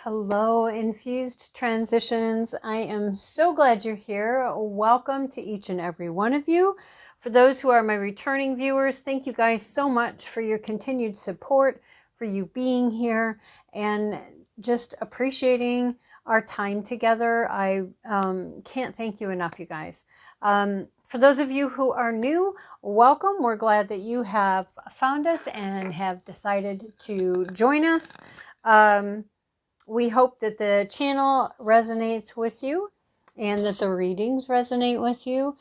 Hello, Infused Transitions. I am so glad you're here. Welcome to each and every one of you. For those who are my returning viewers, thank you guys so much for your continued support, for you being here, and just appreciating our time together. I can't thank you enough, you guys. For those of you who are new, welcome. We're glad that you have found us and have decided to join us. We hope that the channel resonates with you and that the readings resonate with you.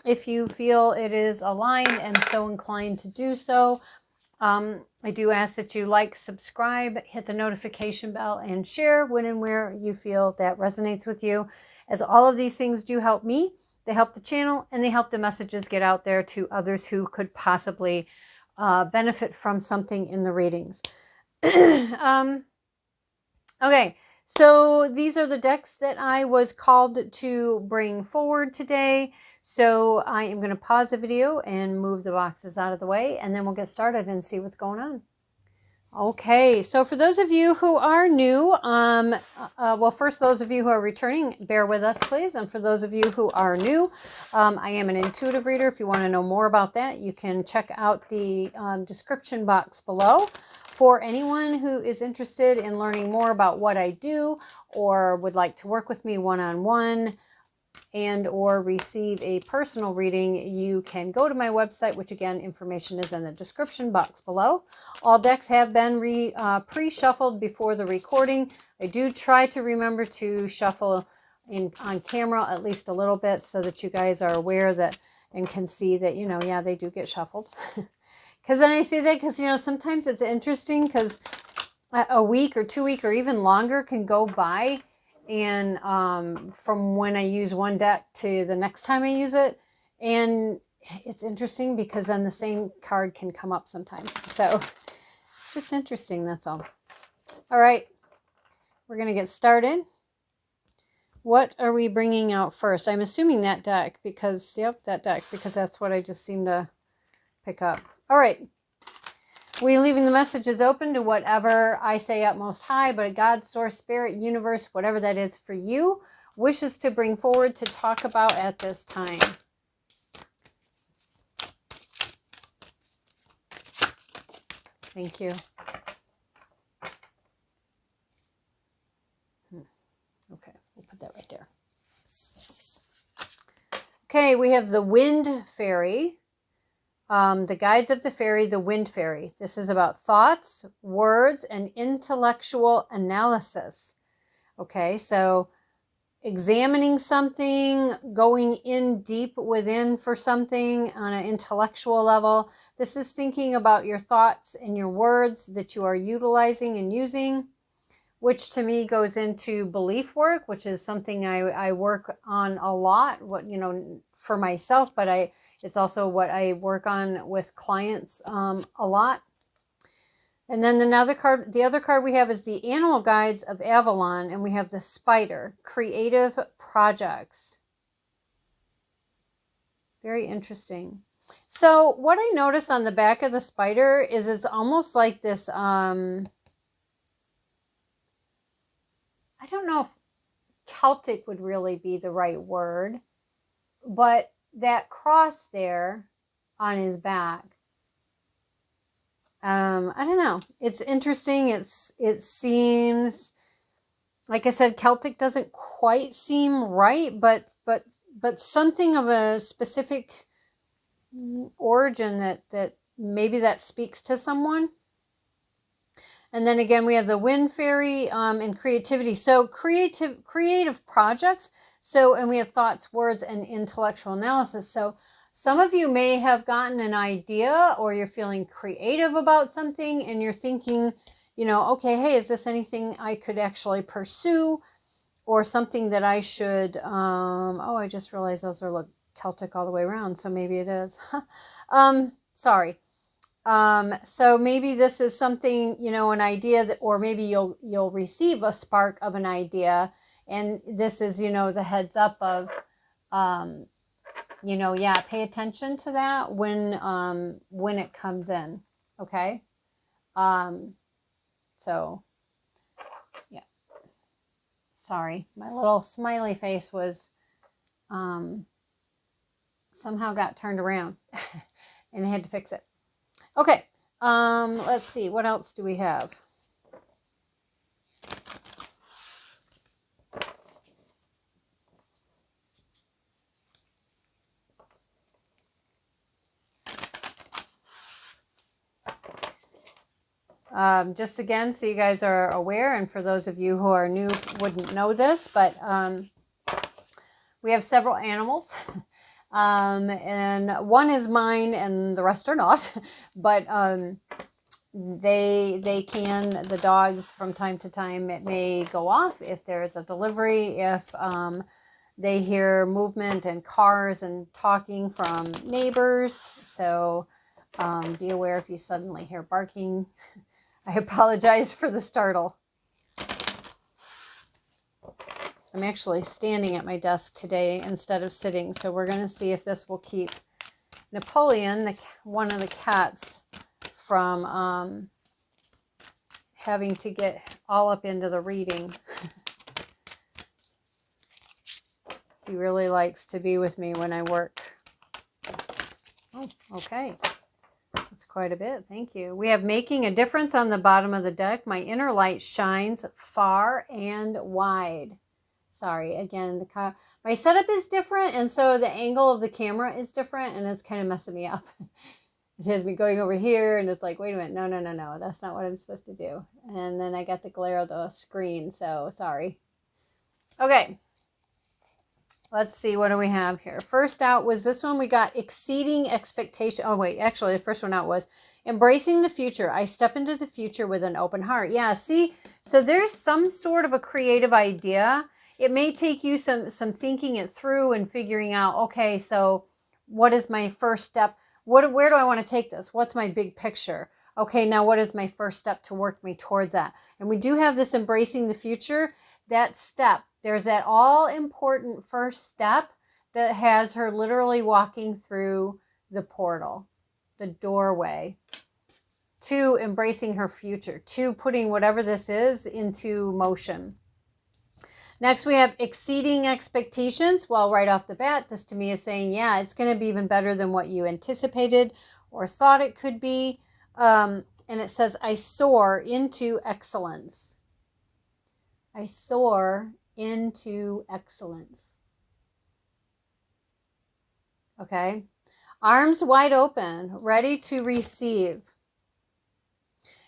If you feel it is aligned and so inclined to do so, I do ask that you like, subscribe, hit the notification bell, and share when and where you feel that resonates with you, as all of these things do help me. They help the channel and they help the messages get out there to others who could possibly benefit from something in the readings. Okay, so these are the decks that I was called to bring forward today. So I am going to pause the video and move the boxes out of the way, and then we'll get started and see what's going on. Okay, so for those of you who are new, well, first, those of you who are returning, bear with us, please. And for those of you who are new, I am an intuitive reader. If you want to know more about that, you can check out the description box below. For anyone who is interested in learning more about what I do or would like to work with me one-on-one and or receive a personal reading, you can go to my website, which again, information is in the description box below. All decks have been pre-shuffled before the recording. I do try to remember to shuffle on camera at least a little bit so that you guys are aware that and can see that, you know, yeah, they do get shuffled. Because then I say that because, you know, sometimes it's interesting because a week or 2 weeks or even longer can go by. And from when I use one deck to the next time I use it. And it's interesting because then the same card can come up sometimes. So it's just interesting, that's all. All right, we're going to get started. What are we bringing out first? I'm assuming that deck because, yep, that deck, because that's what I just seem to pick up. All right. We're leaving the messages open to whatever I say up most high, but God, source, spirit, universe, whatever that is for you, wishes to bring forward to talk about at this time. Thank you. Okay, we'll put that right there. Okay, we have the Wind Fairy. The guides of the fairy, the Wind Fairy. This is about thoughts, words, and intellectual analysis. Okay, so examining something, going in deep within for something on an intellectual level. This is thinking about your thoughts and your words that you are utilizing and using, which to me goes into belief work, which is something I work on a lot, for myself, but it's also what I work on with clients a lot. And then the other card we have is the Animal Guides of Avalon, and we have the Spider, Creative Projects. Very interesting. So what I notice on the back of the spider is it's almost like this, I don't know if Celtic would really be the right word, but that cross there on his back, I don't know. It's interesting. It seems, like I said, Celtic doesn't quite seem right, but something of a specific origin that maybe that speaks to someone. And then again, we have the Wind Fairy and creativity. So creative projects. So, and we have thoughts, words, and intellectual analysis. So some of you may have gotten an idea, or you're feeling creative about something and you're thinking, you know, okay, hey, is this anything I could actually pursue, or something that I should, oh, I just realized those are Celtic all the way around. So maybe it is. Sorry. So maybe this is something, you know, an idea that, or maybe you'll receive a spark of an idea. And this is, you know, the heads up of, you know, yeah, pay attention to that when it comes in. Okay. So Sorry, my little smiley face was somehow got turned around and I had to fix it. Okay, let's see, what else do we have? Just again, so you guys are aware, and for those of you who are new wouldn't know this, but we have several animals. And one is mine and the rest are not, but the dogs from time to time, it may go off if there's a delivery, if they hear movement and cars and talking from neighbors. So be aware if you suddenly hear barking. I apologize for the startle. I'm actually standing at my desk today instead of sitting, so we're going to see if this will keep Napoleon, one of the cats, from having to get all up into the reading. He really likes to be with me when I work. Oh, okay. That's quite a bit. Thank you. We have making a difference on the bottom of the deck. My inner light shines far and wide. Sorry, again, my setup is different, and so the angle of the camera is different, and it's kind of messing me up. It has me going over here, and it's like, wait a minute, no, that's not what I'm supposed to do. And then I got the glare of the screen, so sorry. Okay, let's see, what do we have here? First out was this one. We got exceeding expectation. Oh, wait, actually, the first one out was embracing the future. I step into the future with an open heart. Yeah, see, so there's some sort of a creative idea. It may take you some thinking it through and figuring out, okay, so what is my first step? Where do I want to take this? What's my big picture? Okay, now what is my first step to work me towards that? And we do have this embracing the future. That step, there's that all important first step that has her literally walking through the portal, the doorway, to embracing her future, to putting whatever this is into motion. Next, we have exceeding expectations. Well, right off the bat, this to me is saying, yeah, it's going to be even better than what you anticipated or thought it could be. And it says, I soar into excellence. I soar into excellence. Okay. Arms wide open, ready to receive.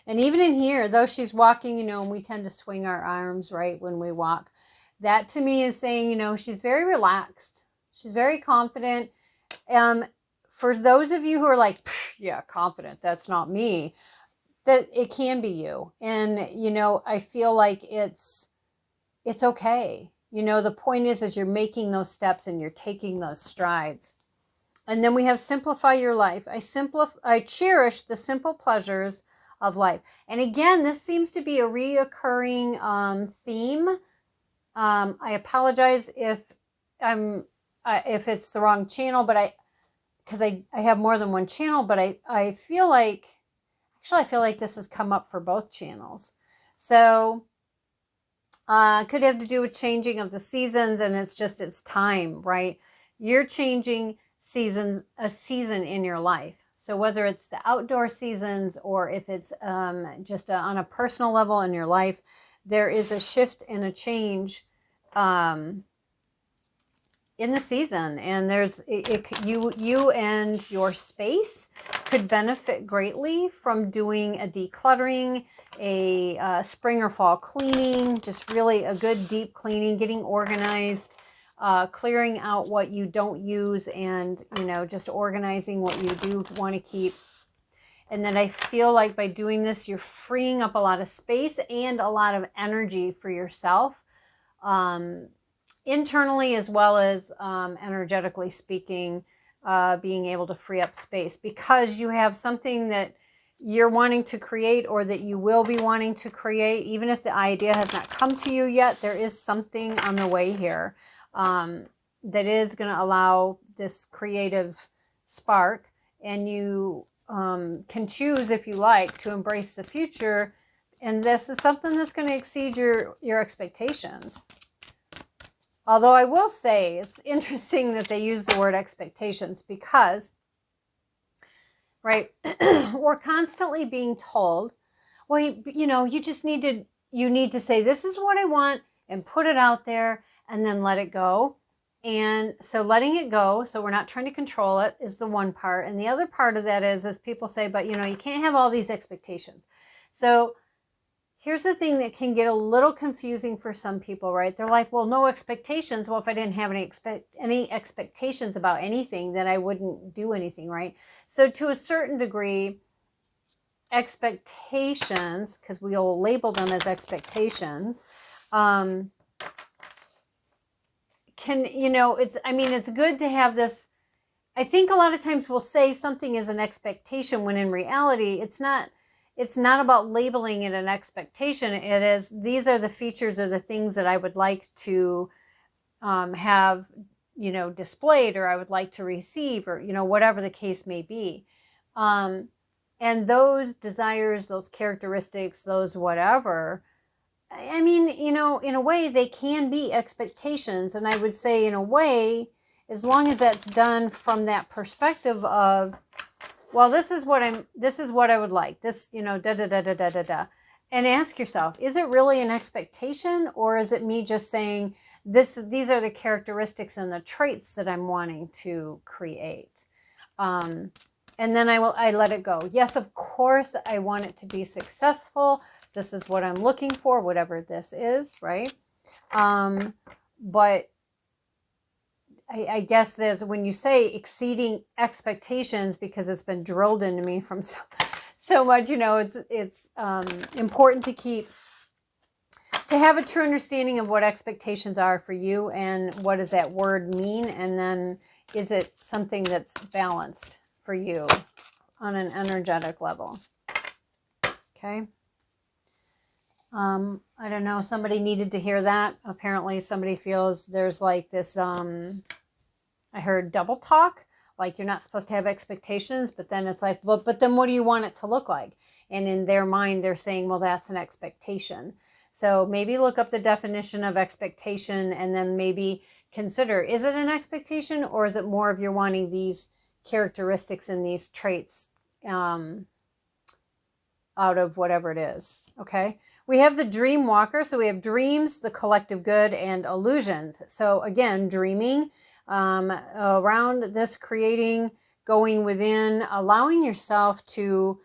And even in here, though she's walking, and we tend to swing our arms, right, when we walk. That to me is saying, she's very relaxed. She's very confident. For those of you who are like, yeah, confident, that's not me, that it can be you. And, I feel like it's okay. The point is you're making those steps and you're taking those strides. And then we have simplify your life. I cherish the simple pleasures of life. And again, this seems to be a reoccurring theme. I apologize if it's the wrong channel, but because I have more than one channel, but I feel like this has come up for both channels. So could have to do with changing of the seasons, and it's time, right? You're changing a season in your life. So whether it's the outdoor seasons or if it's just on a personal level in your life, there is a shift and a change in the season, and you and your space could benefit greatly from doing a decluttering, a spring or fall cleaning, just really a good deep cleaning, getting organized, clearing out what you don't use, and just organizing what you do want to keep. And then I feel like by doing this, you're freeing up a lot of space and a lot of energy for yourself, internally as well as energetically speaking, being able to free up space because you have something that you're wanting to create or that you will be wanting to create. Even if the idea has not come to you yet, there is something on the way here that is going to allow this creative spark, and you can choose, if you like, to embrace the future. And this is something that's going to exceed your expectations. Although I will say it's interesting that they use the word expectations because, right, we're constantly being told, well, you need to say, this is what I want and put it out there and then let it go. And so letting it go, so we're not trying to control it, is the one part. And the other part of that is people say, but you can't have all these expectations. So here's the thing that can get a little confusing for some people, right? They're like, well, no expectations. Well, if I didn't have any expectations about anything, then I wouldn't do anything, right? So to a certain degree, expectations, because we'll label them as expectations, it's good to have this. I think a lot of times we'll say something is an expectation when in reality it's not about labeling it an expectation. It is, these are the features or the things that I would like to have displayed, or I would like to receive, or whatever the case may be. And those desires, those characteristics, those whatever, I mean, in a way they can be expectations. And I would say in a way, as long as that's done from that perspective of, well, this is what I would like, this, da da da da da da da. And ask yourself, is it really an expectation, or is it me just saying these are the characteristics and the traits that I'm wanting to create? And then I let it go. Yes, of course, I want it to be successful. This is what I'm looking for, whatever this is, right? But I guess there's, when you say exceeding expectations, because it's been drilled into me from so much, it's important to have a true understanding of what expectations are for you and what does that word mean, and then is it something that's balanced for you on an energetic level. Okay. I don't know, somebody needed to hear that. Apparently somebody feels there's like this, I heard double talk, like you're not supposed to have expectations, but then it's like, well, but then what do you want it to look like? And in their mind, they're saying, well, that's an expectation. So maybe look up the definition of expectation and then maybe consider, is it an expectation, or is it more of you're wanting these characteristics and these traits out of whatever it is, okay? We have the dream walker. So we have dreams, the collective good, and illusions. So again, dreaming, around this creating, going within, allowing yourself to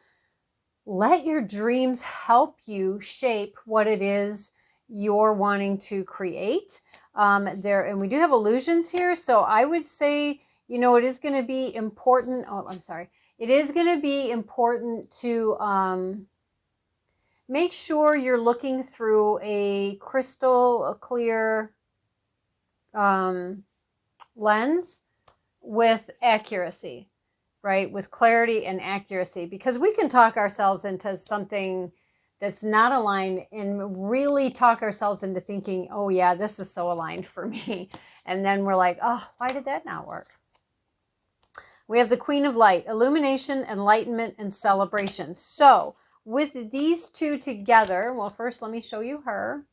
let your dreams help you shape what it is you're wanting to create. And we do have illusions here. So I would say, it is going to be important. Oh, I'm sorry. It is going to be important to make sure you're looking through a crystal clear lens with accuracy, right? With clarity and accuracy, because we can talk ourselves into something that's not aligned and really talk ourselves into thinking, oh yeah, this is so aligned for me. And then we're like, oh, why did that not work? We have the Queen of Light, illumination, enlightenment, and celebration. So with these two together, well, first let me show you her.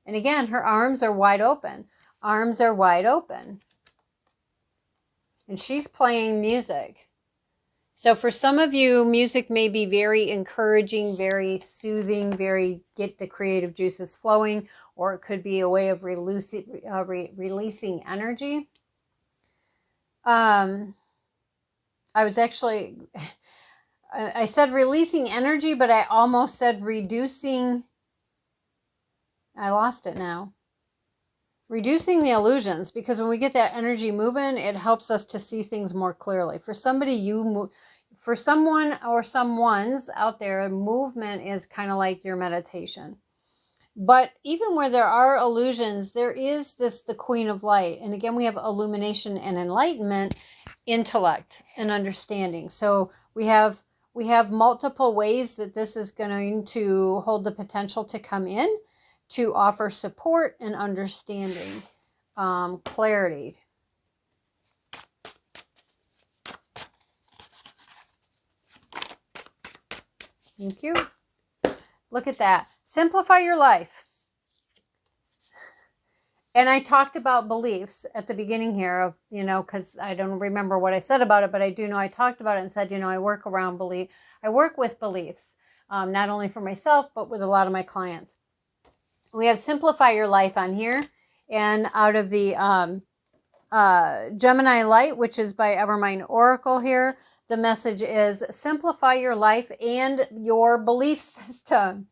And again, her arms are wide open. Arms are wide open. And she's playing music. So for some of you, music may be very encouraging, very soothing, very get the creative juices flowing, or it could be a way of releasing energy. I was actually, I said releasing energy, but I almost said reducing. I lost it now. Reducing the illusions, because when we get that energy moving, it helps us to see things more clearly. For somebody, for someone or someone's out there, movement is kind of like your meditation. But even where there are illusions, there is the Queen of Light. And again, we have illumination and enlightenment, intellect and understanding. So we have multiple ways that this is going to hold the potential to come in, to offer support and understanding, clarity. Thank you. Look at that. Simplify your life. And I talked about beliefs at the beginning here of, you know, because I don't remember what I said about it, but I do know I talked about it and said, you know, I work with beliefs, not only for myself, but with a lot of my clients. We have Simplify Your Life on here. And out of the Gemini Light, which is by Evermind Oracle here, the message is simplify your life and your belief system.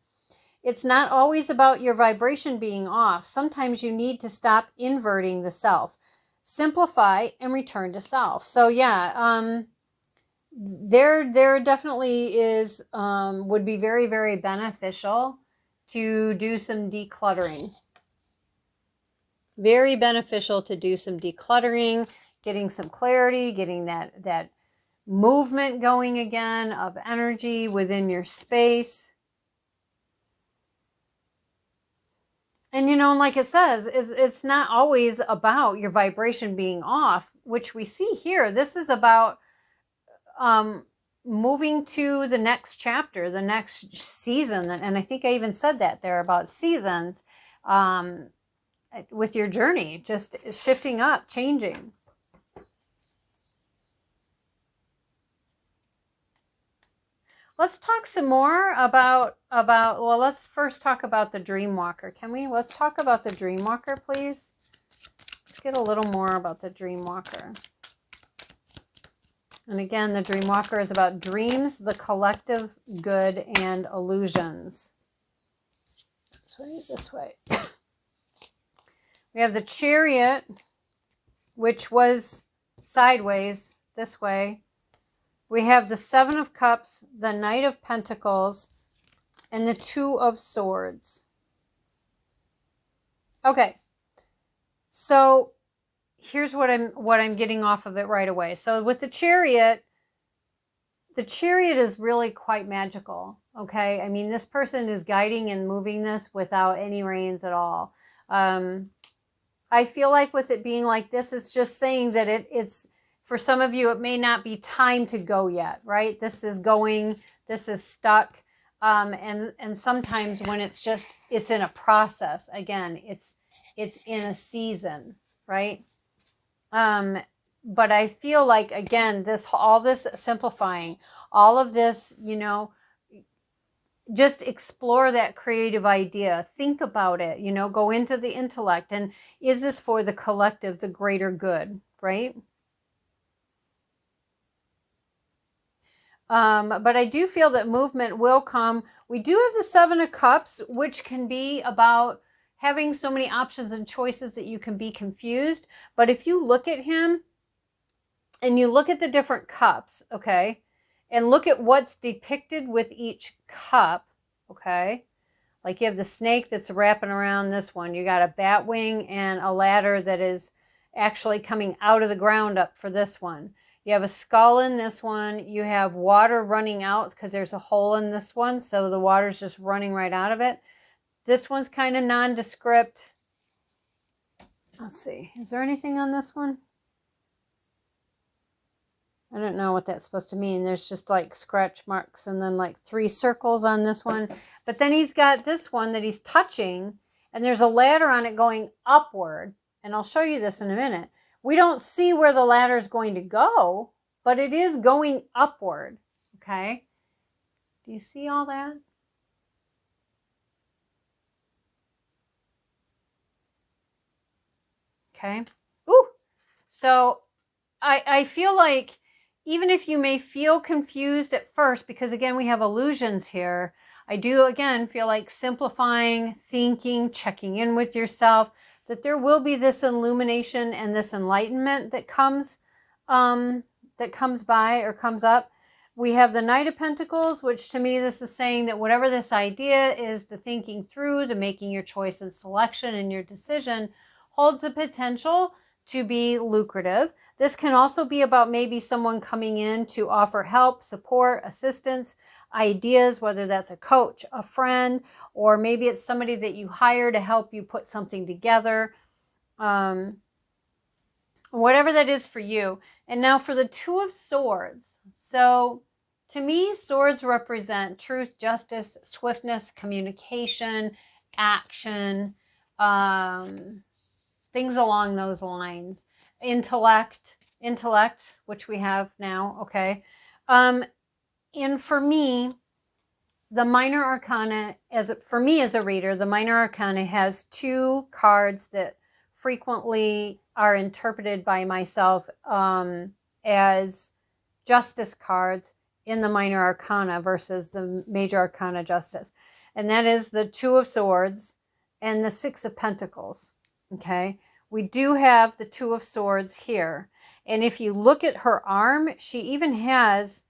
It's not always about your vibration being off. Sometimes you need to stop inverting the self. Simplify and return to self. So yeah, there definitely is, would be very, very beneficial to do some decluttering. Very beneficial to do some decluttering, getting some clarity, getting that movement going again of energy within your space. And, you know, like it says, it's not always about your vibration being off, which we see here. This is about moving to the next chapter, the next season. And I think I even said that there about seasons with your journey, just shifting up, changing. Let's talk some more about, well, let's first talk about the Dream Walker. Can we? Let's talk about the Dream Walker, please. Let's get a little more about the Dream Walker. And again, the Dream Walker is about dreams, the collective good, and illusions. This way. We have the Chariot, which was sideways, this way. We have the Seven of Cups, the Knight of Pentacles, and the Two of Swords. Okay, so here's what I'm getting off of it right away. So with the Chariot is really quite magical. Okay, I mean, this person is guiding and moving this without any reins at all. I feel like with it being like this, it's just saying that it's. For some of you, it may not be time to go yet, right? This is going, this is stuck. And sometimes when it's in a process, again, it's in a season, right? But I feel like, again, all this simplifying, all of this, you know, just explore that creative idea. Think about it, you know, go into the intellect. And is this for the collective, the greater good, right? But I do feel that movement will come. We do have the Seven of Cups, which can be about having so many options and choices that you can be confused. But if you look at him and you look at the different cups, okay, and look at what's depicted with each cup, okay, like you have the snake that's wrapping around this one. You got a bat wing and a ladder that is actually coming out of the ground up for this one. You have a skull in this one. You have water running out because there's a hole in this one. So the water's just running right out of it. This one's kind of nondescript. Let's see. Is there anything on this one? I don't know what that's supposed to mean. There's just like scratch marks and then like 3 circles on this one. But then he's got this one that he's touching. And there's a ladder on it going upward. And I'll show you this in a minute. We don't see where the ladder is going to go, but it is going upward, okay? Do you see all that? Okay. Ooh. So I feel like even if you may feel confused at first, because again, we have illusions here, I do again feel like simplifying, thinking, checking in with yourself, that there will be this illumination and this enlightenment that comes by or comes up. We have the Knight of Pentacles, which to me, this is saying that whatever this idea is, the thinking through, the making your choice and selection and your decision holds the potential to be lucrative. This can also be about maybe someone coming in to offer help, support, assistance, ideas, whether that's a coach, a friend, or maybe it's somebody that you hire to help you put something together. Whatever that is for you. And now for the Two of Swords. So to me, swords represent truth, justice, swiftness, communication, action, things along those lines. Intellect, which we have now, okay? And for me, the minor arcana, for me as a reader, the minor arcana has two cards that frequently are interpreted by myself as justice cards in the minor arcana versus the major arcana justice. And that is the Two of Swords and the Six of Pentacles, okay? We do have the Two of Swords here. And if you look at her arm, she even has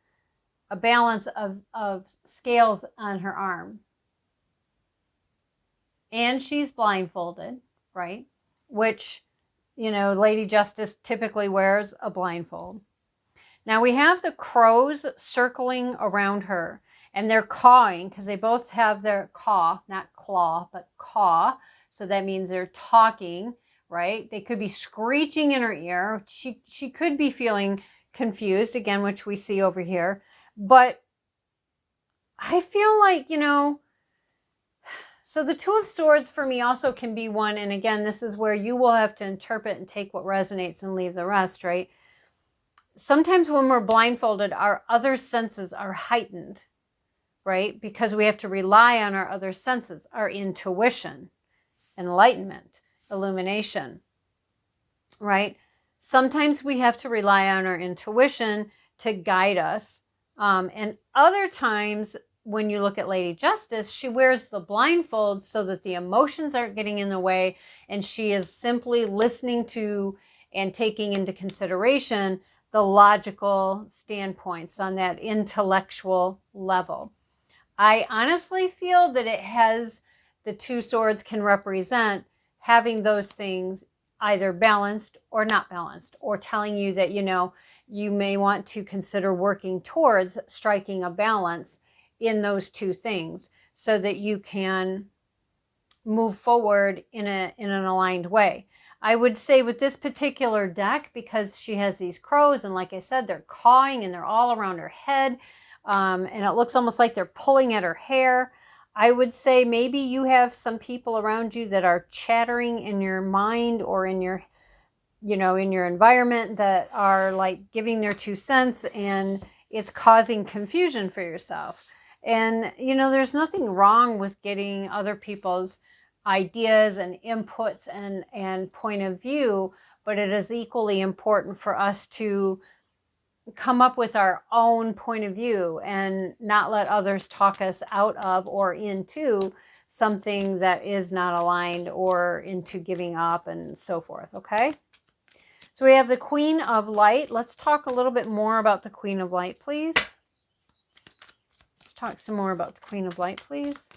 a balance of scales on her arm. And she's blindfolded, right? Which, you know, Lady Justice typically wears a blindfold. Now we have the crows circling around her, and they're cawing because they both have their caw, not claw, but caw. So that means they're talking, right? They could be screeching in her ear. She could be feeling confused, again, which we see over here. But I feel like, you know, so the Two of Swords for me also can be one. And again, this is where you will have to interpret and take what resonates and leave the rest, right? Sometimes when we're blindfolded, our other senses are heightened, right? Because we have to rely on our other senses, our intuition, enlightenment, illumination, right? Sometimes we have to rely on our intuition to guide us. And other times, when you look at Lady Justice, she wears the blindfold so that the emotions aren't getting in the way, and she is simply listening to and taking into consideration the logical standpoints on that intellectual level. I honestly feel that it has, the Two Swords can represent having those things either balanced or not balanced, or telling you that, you know, you may want to consider working towards striking a balance in those two things so that you can move forward in an aligned way. I would say with this particular deck, because she has these crows, and like I said, they're cawing and they're all around her head, and it looks almost like they're pulling at her hair. I would say maybe you have some people around you that are chattering in your mind or in your, you know, in your environment, that are like giving their 2 cents, and it's causing confusion for yourself. And, you know, there's nothing wrong with getting other people's ideas and inputs and point of view, but it is equally important for us to come up with our own point of view and not let others talk us out of or into something that is not aligned, or into giving up and so forth, okay? So we have the Queen of Light. Let's talk a little bit more about the Queen of Light, please. Let's talk some more about the Queen of Light, please.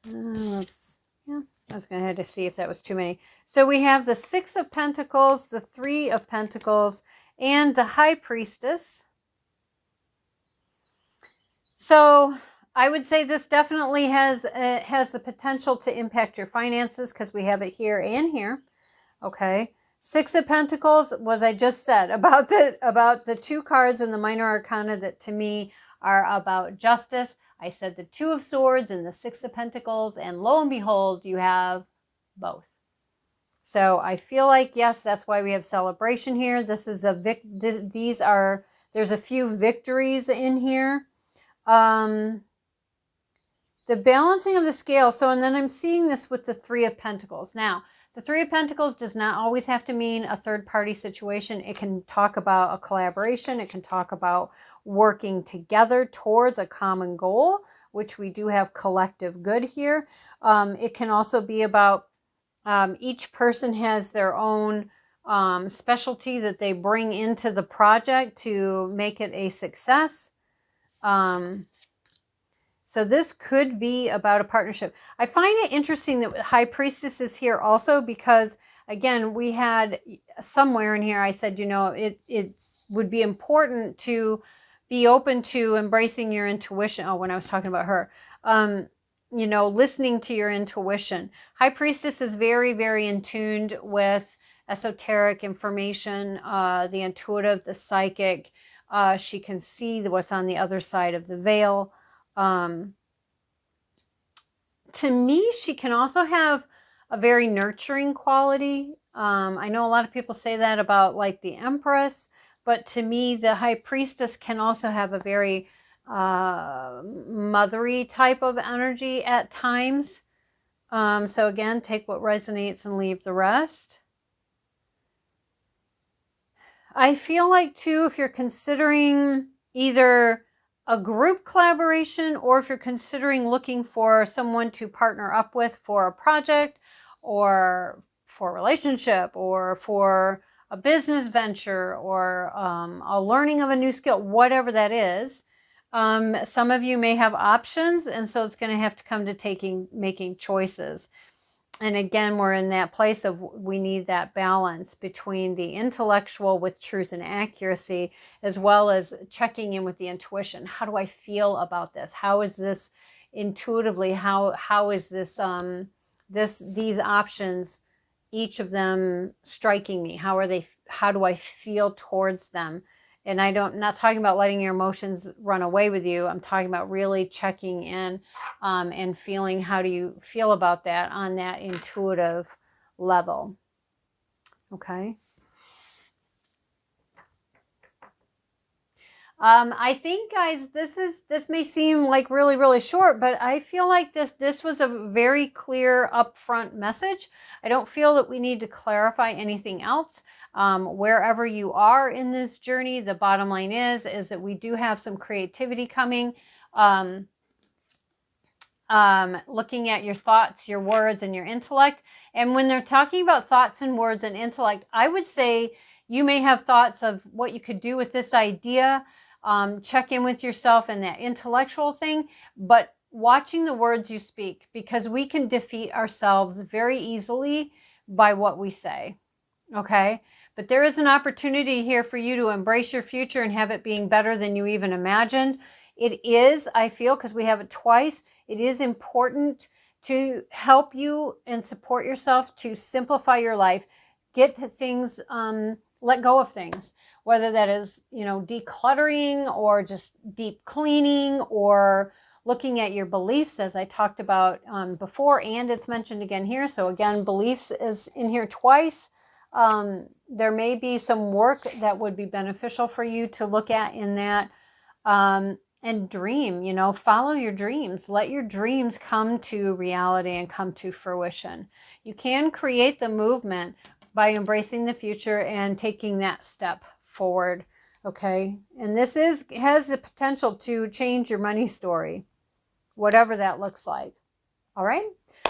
I was going to have to see if that was too many. So we have the Six of Pentacles, the Three of Pentacles, and the High Priestess. So I would say this definitely has the potential to impact your finances, because we have it here and here. Okay. Six of Pentacles was, I just said, about the 2 cards in the minor arcana that to me are about justice. I said the Two of Swords and the Six of Pentacles, and lo and behold, you have both. So I feel like, yes, that's why we have celebration here. This is there's a few victories in here. The balancing of the scale. So, and then I'm seeing this with the Three of Pentacles. Now, the Three of Pentacles does not always have to mean a third-party situation. It can talk about a collaboration. It can talk about working together towards a common goal, which we do have collective good here. It can also be about each person has their own specialty that they bring into the project to make it a success. So this could be about a partnership. I find it interesting that High Priestess is here also, because again, we had somewhere in here, I said, you know, it would be important to be open to embracing your intuition. Oh, when I was talking about her, you know, listening to your intuition. High Priestess is very, very in tune with esoteric information, the intuitive, the psychic. She can see what's on the other side of the veil. to me, she can also have a very nurturing quality. I know a lot of people say that about like the Empress, but to me, the High Priestess can also have a very mothery type of energy at times. So again, take what resonates and leave the rest. I feel like too, if you're considering either a group collaboration or if you're considering looking for someone to partner up with for a project or for a relationship or for a business venture or a learning of a new skill, whatever that is, some of you may have options, and so it's going to have to come to making choices. And again, we're in that place of we need that balance between the intellectual with truth and accuracy, as well as checking in with the intuition. How do I feel about this? How is this intuitively? How is this these options, each of them striking me? How are they? How do I feel towards them? And not talking about letting your emotions run away with you. I'm talking about really checking in and feeling how do you feel about that on that intuitive level. Okay. I think, guys, this may seem like really, really short, but I feel like this was a very clear upfront message. I don't feel that we need to clarify anything else. Wherever you are in this journey, the bottom line is that we do have some creativity coming. Looking at your thoughts, your words, and your intellect. And when they're talking about thoughts and words and intellect, I would say you may have thoughts of what you could do with this idea. Check in with yourself and that intellectual thing, but watching the words you speak, because we can defeat ourselves very easily by what we say. Okay? But there is an opportunity here for you to embrace your future and have it being better than you even imagined. It is, I feel, because we have it twice, it is important to help you and support yourself to simplify your life. Get to things, let go of things, whether that is, decluttering or just deep cleaning or looking at your beliefs, as I talked about before, and it's mentioned again here. So again, beliefs is in here twice. There may be some work that would be beneficial for you to look at in that. And dream, follow your dreams. Let your dreams come to reality and come to fruition. You can create the movement by embracing the future and taking that step forward. Okay. And this has the potential to change your money story, whatever that looks like. All right.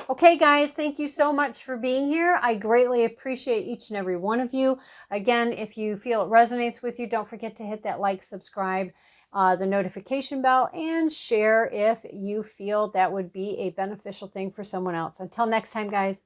Okay, guys, thank you so much for being here. I greatly appreciate each and every one of you. Again, if you feel it resonates with you, don't forget to hit that like, subscribe, the notification bell, and share if you feel that would be a beneficial thing for someone else. Until next time, guys.